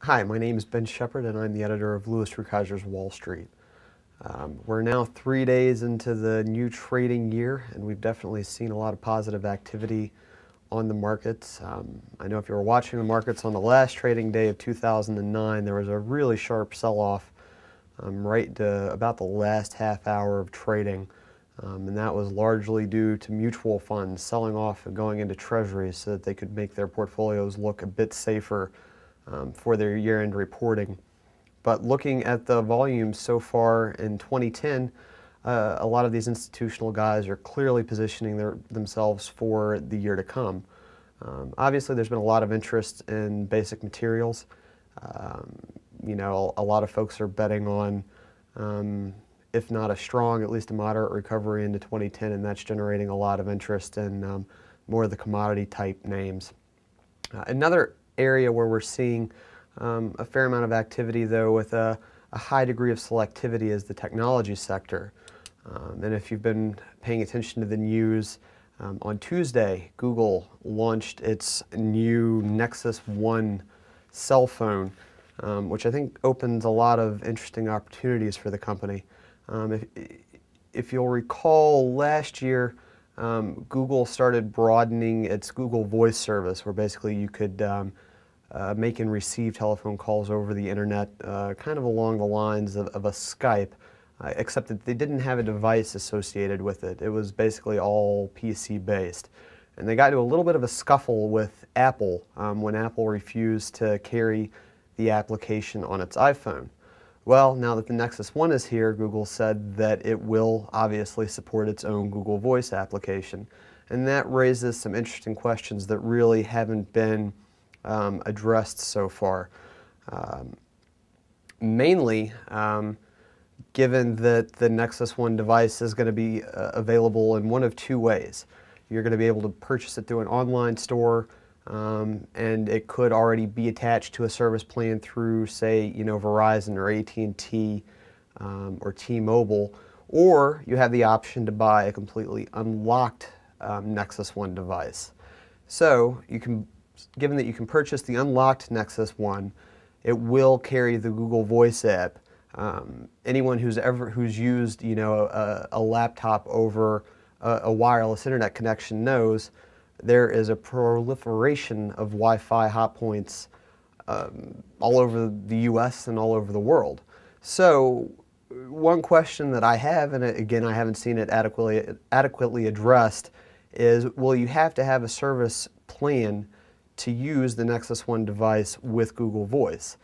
Hi, my name is Ben Shepard and I'm the editor of Rukeyser's Wall Street. We're now 3 days into the new trading year and we've definitely seen a lot of positive activity on the markets. I know if you were watching the markets on the last trading day of 2009, there was a really sharp sell-off right to about the last half hour of trading. And that was largely due to mutual funds selling off and going into treasuries so that they could make their portfolios look a bit safer for their year-end reporting. But looking at the volumes so far in 2010, a lot of these institutional guys are clearly positioning themselves for the year to come. Obviously, there's been a lot of interest in basic materials. You know, a lot of folks are betting on, if not a strong, at least a moderate recovery into 2010, and that's generating a lot of interest in more of the commodity type names. Another area where we're seeing a fair amount of activity, though, with a high degree of selectivity is the technology sector. And if you've been paying attention to the news, on Tuesday, Google launched its new Nexus 1 cell phone, which I think opens a lot of interesting opportunities for the company. If you'll recall, last year, Google started broadening its Google Voice service, where basically you could make and receive telephone calls over the internet, kind of along the lines of a Skype, except that they didn't have a device associated with it. It was basically all PC based. And they got into a little bit of a scuffle with Apple when Apple refused to carry the application on its iPhone. Well, now that the Nexus 1 is here, Google said that it will obviously support its own Google Voice application. And that raises some interesting questions that really haven't been addressed so far. Mainly, given that the Nexus 1 device is going to be available in one of two ways. You're going to be able to purchase it through an online store, and it could already be attached to a service plan through, say, Verizon or AT&T or T-Mobile, or you have the option to buy a completely unlocked Nexus 1 device. So you can, given that you can purchase the unlocked Nexus 1, it will carry the Google Voice app. Anyone who's used a laptop over a wireless internet connection knows there is a proliferation of Wi-Fi hotpoints all over the US and all over the world. So one question that I have, and again I haven't seen it adequately addressed, is will you have to have a service plan to use the Nexus 1 device with Google Voice?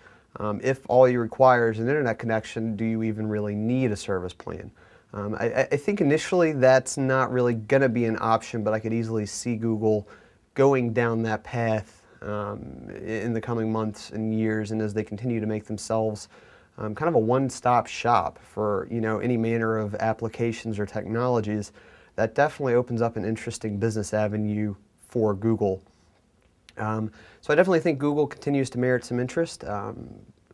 If all you require is an internet connection, do you even really need a service plan? I think initially that's not really going to be an option, but I could easily see Google going down that path in the coming months and years, and as they continue to make themselves kind of a one-stop shop for any manner of applications or technologies. That definitely opens up an interesting business avenue for Google. So I definitely think Google continues to merit some interest.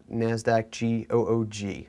NASDAQ GOOG.